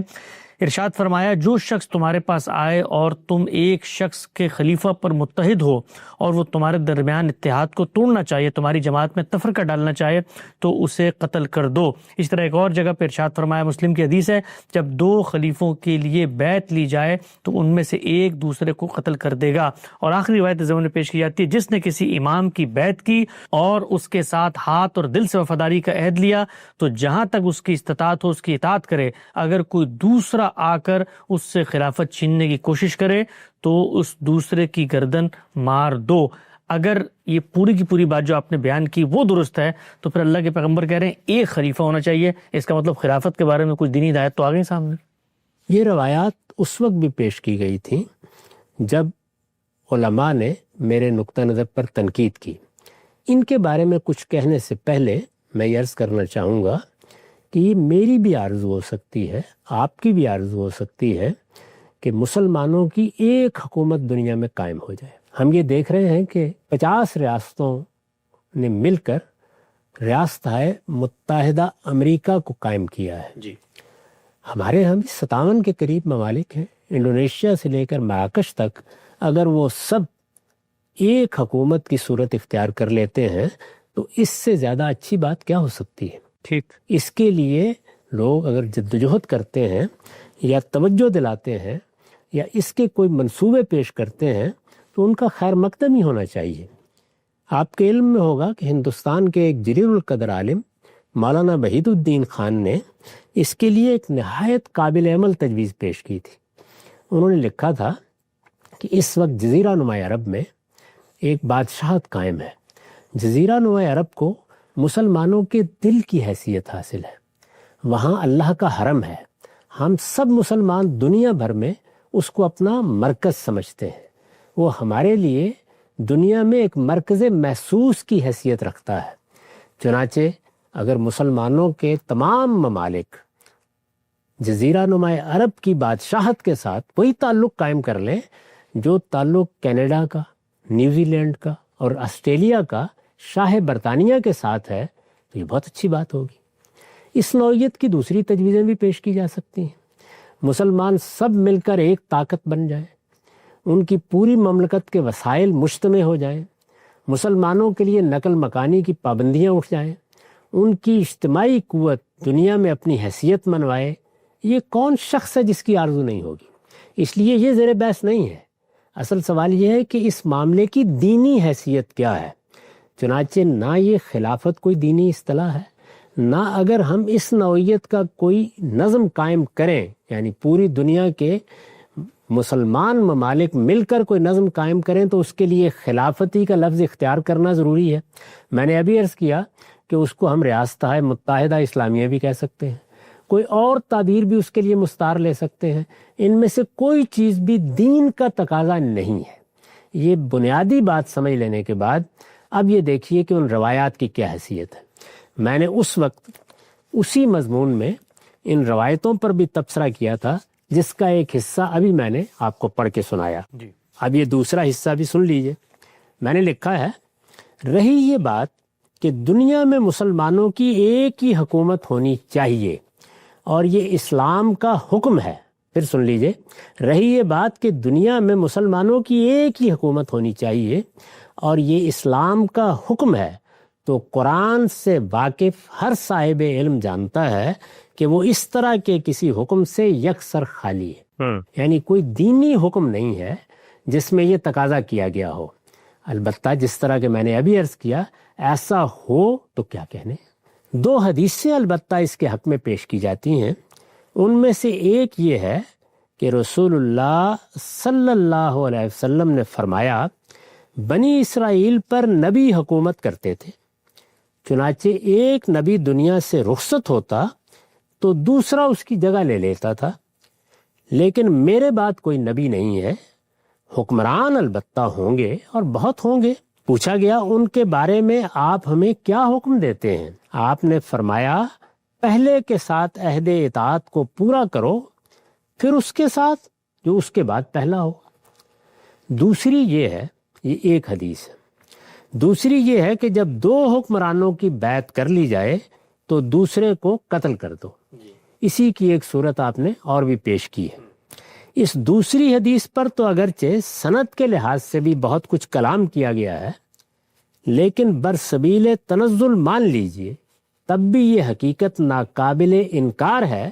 S1: ارشاد فرمایا جو شخص تمہارے پاس آئے اور تم ایک شخص کے خلیفہ پر متحد ہو اور وہ تمہارے درمیان اتحاد کو توڑنا چاہیے، تمہاری جماعت میں تفرقہ ڈالنا چاہے تو اسے قتل کر دو۔ اس طرح ایک اور جگہ پہ ارشاد فرمایا، مسلم کی حدیث ہے، جب دو خلیفوں کے لیے بیعت لی جائے تو ان میں سے ایک دوسرے کو قتل کر دے گا۔ اور آخری روایت ضمن پیش کی جاتی ہے، جس نے کسی امام کی بیعت کی اور اس کے ساتھ ہاتھ اور دل سے وفاداری کا عہد لیا تو جہاں تک اس کی استطاعت ہو اس کی اطاعت کرے، اگر کوئی دوسرا آ کر اس سے خلافت چھیننے کی کوشش کرے تو اس دوسرے کی گردن مار دو۔ اگر یہ پوری کی پوری بات جو آپ نے بیان کی وہ درست ہے تو پھر اللہ کے پیغمبر کہہ رہے ہیں ایک خلیفہ ہونا چاہیے، اس کا مطلب خلافت کے بارے میں کچھ دینی ہدایت تو آ گئی سامنے۔
S2: یہ روایات اس وقت بھی پیش کی گئی تھیں جب علماء نے میرے نقطہ نظر پر تنقید کی۔ ان کے بارے میں کچھ کہنے سے پہلے میں یہ عرض کرنا چاہوں گا کہ یہ میری بھی آرزو ہو سکتی ہے، آپ کی بھی آرزو ہو سکتی ہے کہ مسلمانوں کی ایک حکومت دنیا میں قائم ہو جائے۔ ہم یہ دیکھ رہے ہیں کہ 50 ریاستوں نے مل کر ریاستہائے متحدہ امریکہ کو قائم کیا ہے۔
S1: جی،
S2: ہمارے ہم 57 کے قریب ممالک ہیں، انڈونیشیا سے لے کر مراکش تک، اگر وہ سب ایک حکومت کی صورت اختیار کر لیتے ہیں تو اس سے زیادہ اچھی بات کیا ہو سکتی ہے؟
S1: ٹھیک۔
S2: اس کے لیے لوگ اگر جدوجہد کرتے ہیں یا توجہ دلاتے ہیں یا اس کے کوئی منصوبے پیش کرتے ہیں تو ان کا خیر مقدم ہی ہونا چاہیے۔ آپ کے علم میں ہوگا کہ ہندوستان کے ایک جلیل القدر عالم مولانا وحید الدین خان نے اس کے لیے ایک نہایت قابل عمل تجویز پیش کی تھی۔ انہوں نے لکھا تھا کہ اس وقت جزیرہ نما عرب میں ایک بادشاہت قائم ہے۔ جزیرہ نما عرب کو مسلمانوں کے دل کی حیثیت حاصل ہے، وہاں اللہ کا حرم ہے، ہم سب مسلمان دنیا بھر میں اس کو اپنا مرکز سمجھتے ہیں، وہ ہمارے لیے دنیا میں ایک مرکز محسوس کی حیثیت رکھتا ہے۔ چنانچہ اگر مسلمانوں کے تمام ممالک جزیرہ نما عرب کی بادشاہت کے ساتھ وہی تعلق قائم کر لیں جو تعلق کینیڈا کا، نیوزی لینڈ کا اور آسٹریلیا کا شاہ برطانیہ کے ساتھ ہے تو یہ بہت اچھی بات ہوگی۔ اس نوعیت کی دوسری تجویزیں بھی پیش کی جا سکتی ہیں۔ مسلمان سب مل کر ایک طاقت بن جائیں، ان کی پوری مملکت کے وسائل مجتمع ہو جائیں، مسلمانوں کے لیے نقل مکانی کی پابندیاں اٹھ جائیں، ان کی اجتماعی قوت دنیا میں اپنی حیثیت منوائے۔ یہ کون شخص ہے جس کی آرزو نہیں ہوگی؟ اس لیے یہ زیر بحث نہیں ہے۔ اصل سوال یہ ہے کہ اس معاملے کی دینی حیثیت کیا ہے۔ چنانچہ نہ یہ خلافت کوئی دینی اصطلاح ہے، نہ اگر ہم اس نوعیت کا کوئی نظم قائم کریں، یعنی پوری دنیا کے مسلمان ممالک مل کر کوئی نظم قائم کریں تو اس کے لیے خلافتی کا لفظ اختیار کرنا ضروری ہے۔ میں نے ابھی عرض کیا کہ اس کو ہم ریاستہائے متحدہ اسلامیہ بھی کہہ سکتے ہیں، کوئی اور تعبیر بھی اس کے لیے مستعار لے سکتے ہیں۔ ان میں سے کوئی چیز بھی دین کا تقاضا نہیں ہے۔ یہ بنیادی بات سمجھ لینے کے بعد اب یہ دیکھیے کہ ان روایات کی کیا حیثیت ہے۔ میں نے اس وقت اسی مضمون میں ان روایتوں پر بھی تبصرہ کیا تھا جس کا ایک حصہ ابھی میں نے آپ کو پڑھ کے سنایا۔ اب یہ دوسرا حصہ بھی سن لیجئے۔ میں نے لکھا ہے، رہی یہ بات کہ دنیا میں مسلمانوں کی ایک ہی حکومت ہونی چاہیے اور یہ اسلام کا حکم ہے۔ پھر سن لیجئے، رہی یہ بات کہ دنیا میں مسلمانوں کی ایک ہی حکومت ہونی چاہیے اور یہ اسلام کا حکم ہے، تو قرآن سے واقف ہر صاحب علم جانتا ہے کہ وہ اس طرح کے کسی حکم سے یکسر خالی ہے۔ یعنی کوئی دینی حکم نہیں ہے جس میں یہ تقاضا کیا گیا ہو۔ البتہ جس طرح کہ میں نے ابھی عرض کیا، ایسا ہو تو کیا کہنے۔ دو حدیثیں البتہ اس کے حق میں پیش کی جاتی ہیں۔ ان میں سے ایک یہ ہے کہ رسول اللہ صلی اللہ علیہ وسلم نے فرمایا، بنی اسرائیل پر نبی حکومت کرتے تھے، چنانچہ ایک نبی دنیا سے رخصت ہوتا تو دوسرا اس کی جگہ لے لیتا تھا، لیکن میرے بعد کوئی نبی نہیں ہے، حکمران البتہ ہوں گے اور بہت ہوں گے۔ پوچھا گیا، ان کے بارے میں آپ ہمیں کیا حکم دیتے ہیں؟ آپ نے فرمایا، پہلے کے ساتھ عہد اطاعت کو پورا کرو، پھر اس کے ساتھ جو اس کے بعد پہلا ہو۔ دوسری یہ ہے، یہ ایک حدیث ہے، دوسری یہ ہے کہ جب دو حکمرانوں کی بیعت کر لی جائے تو دوسرے کو قتل کر دو۔ اسی کی ایک صورت آپ نے اور بھی پیش کی ہے۔ اس دوسری حدیث پر تو اگرچہ سند کے لحاظ سے بھی بہت کچھ کلام کیا گیا ہے، لیکن برسبیل تنزل مان لیجئے تب بھی یہ حقیقت ناقابل انکار ہے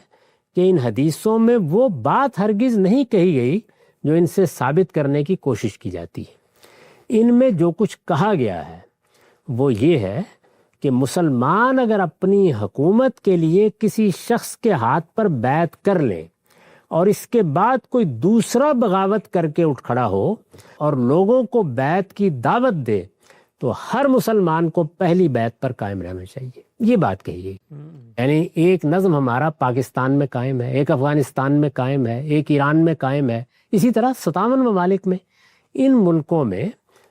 S2: کہ ان حدیثوں میں وہ بات ہرگز نہیں کہی گئی جو ان سے ثابت کرنے کی کوشش کی جاتی ہے۔ ان میں جو کچھ کہا گیا ہے وہ یہ ہے کہ مسلمان اگر اپنی حکومت کے لیے کسی شخص کے ہاتھ پر بیعت کر لیں اور اس کے بعد کوئی دوسرا بغاوت کر کے اٹھ کھڑا ہو اور لوگوں کو بیعت کی دعوت دے تو ہر مسلمان کو پہلی بیعت پر قائم رہنا چاہیے، یہ بات کہی گئی۔ یعنی ایک نظم ہمارا پاکستان میں قائم ہے، ایک افغانستان میں قائم ہے، ایک ایران میں قائم ہے، اسی طرح 57 ممالک میں۔ ان ملکوں میں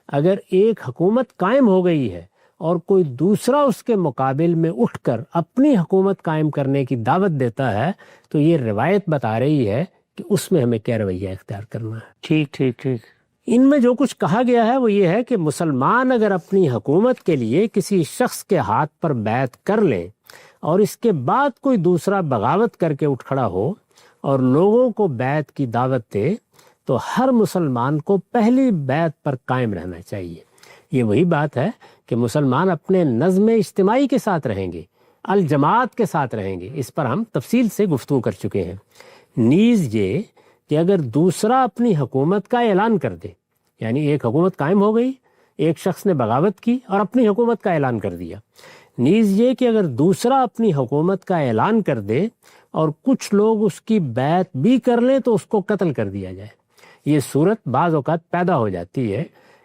S2: اگر ایک حکومت قائم ہو گئی ہے اور کوئی دوسرا اس کے مقابل میں اٹھ کر اپنی حکومت قائم کرنے کی دعوت دیتا ہے تو یہ روایت بتا رہی ہے کہ اس میں ہمیں کیا رویہ اختیار کرنا ہے۔
S1: ٹھیک ٹھیک ٹھیک۔
S2: ان میں جو کچھ کہا گیا ہے وہ یہ ہے کہ مسلمان اگر اپنی حکومت کے لیے کسی شخص کے ہاتھ پر بیعت کر لیں اور اس کے بعد کوئی دوسرا بغاوت کر کے اٹھ کھڑا ہو اور لوگوں کو بیعت کی دعوت دے تو ہر مسلمان کو پہلی بیعت پر قائم رہنا چاہیے۔ یہ وہی بات ہے کہ مسلمان اپنے نظم اجتماعی کے ساتھ رہیں گے، الجماعت کے ساتھ رہیں گے، اس پر ہم تفصیل سے گفتگو کر چکے ہیں۔ نیز یہ کہ اگر دوسرا اپنی حکومت کا اعلان کر دے، یعنی ایک حکومت قائم ہو گئی، ایک شخص نے بغاوت کی اور اپنی حکومت کا اعلان کر دیا، نیز یہ کہ اگر دوسرا اپنی حکومت کا اعلان کر دے اور کچھ لوگ اس کی بیعت بھی کر لیں تو اس کو قتل کر دیا جائے۔ یہ صورت بعض اوقات پیدا ہو جاتی ہے،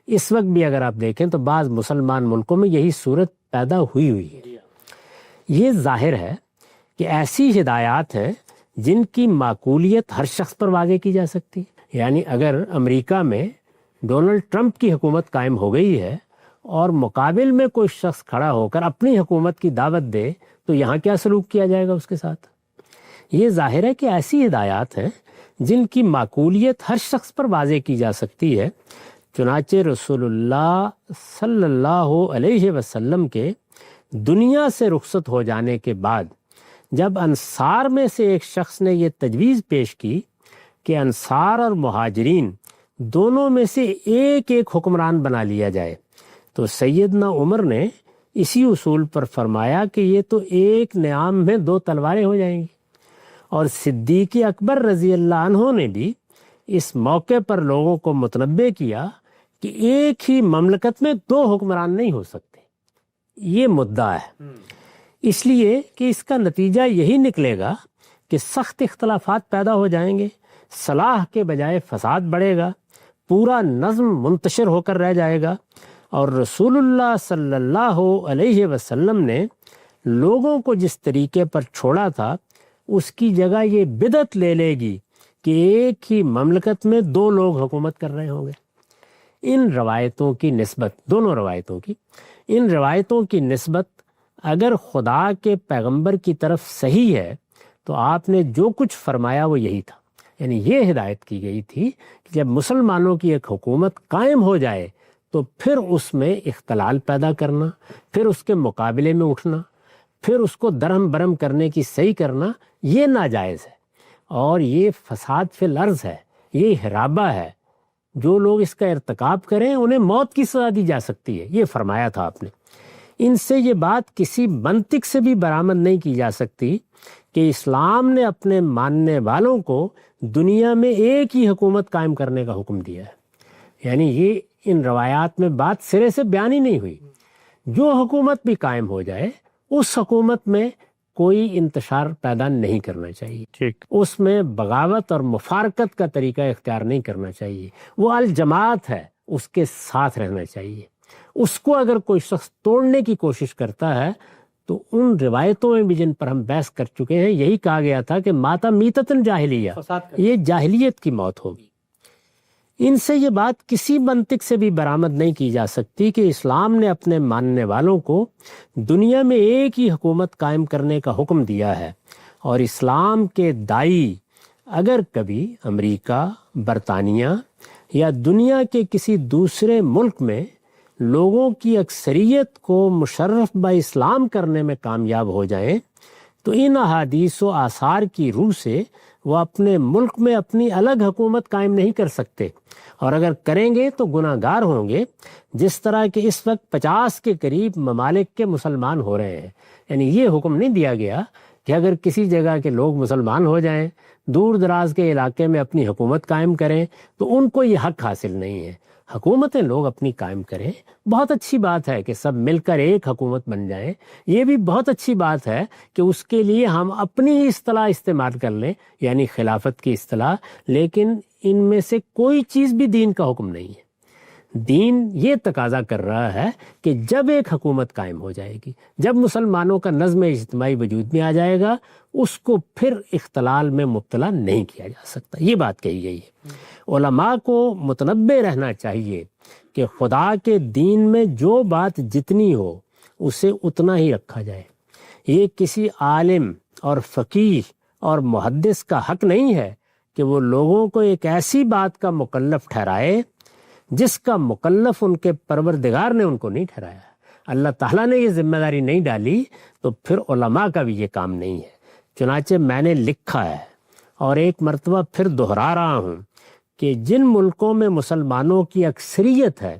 S2: اس وقت بھی اگر آپ دیکھیں تو بعض مسلمان ملکوں میں یہی صورت پیدا ہوئی ہے۔ یہ ظاہر ہے کہ ایسی ہدایات ہیں جن کی معقولیت ہر شخص پر واقع کی جا سکتی ہے۔ یعنی اگر امریکہ میں ڈونلڈ ٹرمپ کی حکومت قائم ہو گئی ہے اور مقابل میں کوئی شخص کھڑا ہو کر اپنی حکومت کی دعوت دے تو یہاں کیا سلوک کیا جائے گا اس کے ساتھ؟ یہ ظاہر ہے کہ ایسی ہدایات ہیں جن کی معقولیت ہر شخص پر واضح کی جا سکتی ہے۔ چنانچہ رسول اللہ صلی اللہ علیہ وسلم کے دنیا سے رخصت ہو جانے کے بعد جب انصار میں سے ایک شخص نے یہ تجویز پیش کی کہ انصار اور مہاجرین دونوں میں سے ایک ایک حکمران بنا لیا جائے تو سیدنا عمر نے اسی اصول پر فرمایا کہ یہ تو ایک نیام میں دو تلواریں ہو جائیں گی، اور صدیق اکبر رضی اللہ عنہ نے بھی اس موقع پر لوگوں کو متنبہ کیا کہ ایک ہی مملکت میں دو حکمران نہیں ہو سکتے۔ یہ مدعا ہے، اس لیے کہ اس کا نتیجہ یہی نکلے گا کہ سخت اختلافات پیدا ہو جائیں گے، صلاح کے بجائے فساد بڑھے گا، پورا نظم منتشر ہو کر رہ جائے گا، اور رسول اللہ صلی اللہ علیہ وسلم نے لوگوں کو جس طریقے پر چھوڑا تھا اس کی جگہ یہ بدعت لے لے گی کہ ایک ہی مملکت میں دو لوگ حکومت کر رہے ہوں گے۔ ان روایتوں کی نسبت، دونوں روایتوں کی، ان روایتوں کی نسبت اگر خدا کے پیغمبر کی طرف صحیح ہے تو آپ نے جو کچھ فرمایا وہ یہی تھا۔ یعنی یہ ہدایت کی گئی تھی کہ جب مسلمانوں کی ایک حکومت قائم ہو جائے تو پھر اس میں اختلال پیدا کرنا، پھر اس کے مقابلے میں اٹھنا، پھر اس کو درہم برہم کرنے کی صحیح کرنا، یہ ناجائز ہے اور یہ فساد فی الارض ہے، یہ حرابہ ہے۔ جو لوگ اس کا ارتکاب کریں انہیں موت کی سزا دی جا سکتی ہے، یہ فرمایا تھا آپ نے۔ ان سے یہ بات کسی منطق سے بھی برآمد نہیں کی جا سکتی کہ اسلام نے اپنے ماننے والوں کو دنیا میں ایک ہی حکومت قائم کرنے کا حکم دیا ہے۔ یعنی یہ ان روایات میں بات سرے سے بیان ہی نہیں ہوئی۔ جو حکومت بھی قائم ہو جائے اس حکومت میں کوئی انتشار پیدا نہیں کرنا چاہیے،
S1: ٹھیک،
S2: اس میں بغاوت اور مفارقت کا طریقہ اختیار نہیں کرنا چاہیے، وہ الجماعت ہے، اس کے ساتھ رہنا چاہیے۔ اس کو اگر کوئی شخص توڑنے کی کوشش کرتا ہے تو ان روایتوں میں بھی جن پر ہم بحث کر چکے ہیں یہی کہا گیا تھا کہ ماتا میتتن جاہلیہ، یہ جاہلیت کی موت ہوگی۔ ان سے یہ بات کسی منطق سے بھی برآمد نہیں کی جا سکتی کہ اسلام نے اپنے ماننے والوں کو دنیا میں ایک ہی حکومت قائم کرنے کا حکم دیا ہے، اور اسلام کے داعی اگر کبھی امریکہ، برطانیہ یا دنیا کے کسی دوسرے ملک میں لوگوں کی اکثریت کو مشرف با اسلام کرنے میں کامیاب ہو جائیں تو ان احادیث و آثار کی روح سے وہ اپنے ملک میں اپنی الگ حکومت قائم نہیں کر سکتے، اور اگر کریں گے تو گناہ گار ہوں گے، جس طرح کہ اس وقت 50 کے قریب ممالک کے مسلمان ہو رہے ہیں۔ یعنی یہ حکم نہیں دیا گیا کہ اگر کسی جگہ کے لوگ مسلمان ہو جائیں، دور دراز کے علاقے میں اپنی حکومت قائم کریں، تو ان کو یہ حق حاصل نہیں ہے۔ حکومتیں لوگ اپنی قائم کریں، بہت اچھی بات ہے کہ سب مل کر ایک حکومت بن جائیں، یہ بھی بہت اچھی بات ہے کہ اس کے لیے ہم اپنی ہی اصطلاح استعمال کر لیں، یعنی خلافت کی اصطلاح، لیکن ان میں سے کوئی چیز بھی دین کا حکم نہیں ہے۔ دین یہ تقاضا کر رہا ہے کہ جب ایک حکومت قائم ہو جائے گی، جب مسلمانوں کا نظم اجتماعی وجود میں آ جائے گا، اس کو پھر اختلال میں مبتلا نہیں کیا جا سکتا، یہ بات کہی گئی ہے۔ علماء کو متنبہ رہنا چاہیے کہ خدا کے دین میں جو بات جتنی ہو اسے اتنا ہی رکھا جائے۔ یہ کسی عالم اور فقیہ اور محدث کا حق نہیں ہے کہ وہ لوگوں کو ایک ایسی بات کا مکلف ٹھہرائے جس کا مکلف ان کے پروردگار نے ان کو نہیں ٹھہرایا۔ اللہ تعالیٰ نے یہ ذمہ داری نہیں ڈالی تو پھر علماء کا بھی یہ کام نہیں ہے۔ چنانچہ میں نے لکھا ہے اور ایک مرتبہ پھر دہرا رہا ہوں کہ جن ملکوں میں مسلمانوں کی اکثریت ہے،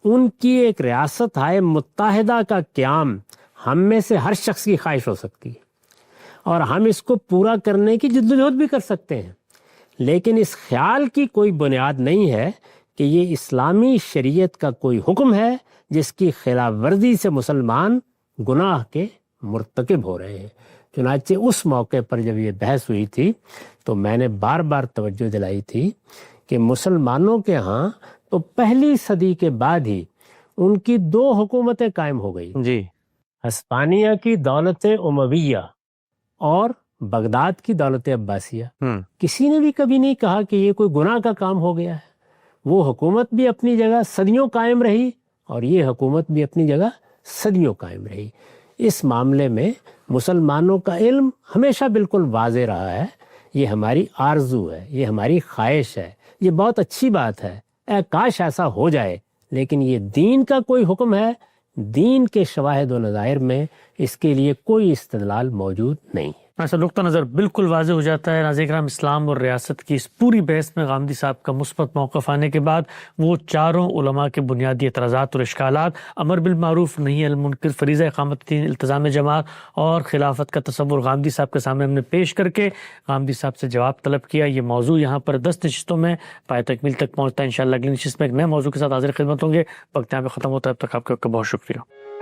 S2: ان کی ایک ریاست ہائے متحدہ کا قیام ہم میں سے ہر شخص کی خواہش ہو سکتی ہے، اور ہم اس کو پورا کرنے کی جدوجہد بھی کر سکتے ہیں، لیکن اس خیال کی کوئی بنیاد نہیں ہے کہ یہ اسلامی شریعت کا کوئی حکم ہے جس کی خلاف ورزی سے مسلمان گناہ کے مرتکب ہو رہے ہیں۔ چنانچہ اس موقع پر جب یہ بحث ہوئی تھی تو میں نے بار بار توجہ دلائی تھی کہ مسلمانوں کے ہاں تو پہلی صدی کے بعد ہی ان کی 2 حکومتیں قائم ہو گئی
S1: جی،
S2: ہسپانیہ کی دولت امویہ اور بغداد کی دولت عباسیہ۔ کسی نے بھی کبھی نہیں کہا کہ یہ کوئی گناہ کا کام ہو گیا ہے۔ وہ حکومت بھی اپنی جگہ صدیوں قائم رہی اور یہ حکومت بھی اپنی جگہ صدیوں قائم رہی۔ اس معاملے میں مسلمانوں کا علم ہمیشہ بالکل واضح رہا ہے۔ یہ ہماری آرزو ہے، یہ ہماری خواہش ہے، یہ بہت اچھی بات ہے، اے کاش ایسا ہو جائے، لیکن یہ دین کا کوئی حکم ہے، دین کے شواہد و نظائر میں اس کے لیے کوئی استدلال موجود نہیں ہے۔
S1: ایسا نقطہ نظر بالکل واضح ہو جاتا ہے۔ ناظرین کرام، اسلام اور ریاست کی اس پوری بحث میں غامدی صاحب کا مثبت موقف آنے کے بعد وہ چاروں علماء کے بنیادی اعتراضات اور اشکالات، امر بالمعروف نہی عن المنکر، فریضہ اقامت دین، التزام جماعت اور خلافت کا تصور غامدی صاحب کے سامنے ہم نے پیش کر کے غامدی صاحب سے جواب طلب کیا۔ یہ موضوع یہاں پر 10 نشستوں میں پائے تکمیل تک پہنچتا ہے۔ انشاءاللہ اگلی نشست میں ایک نئے موضوع کے ساتھ حاضر خدمت ہوں گے۔ وقت یہاں پہ ختم ہوتا ہے، اب تک آپ کا بہت شکریہ۔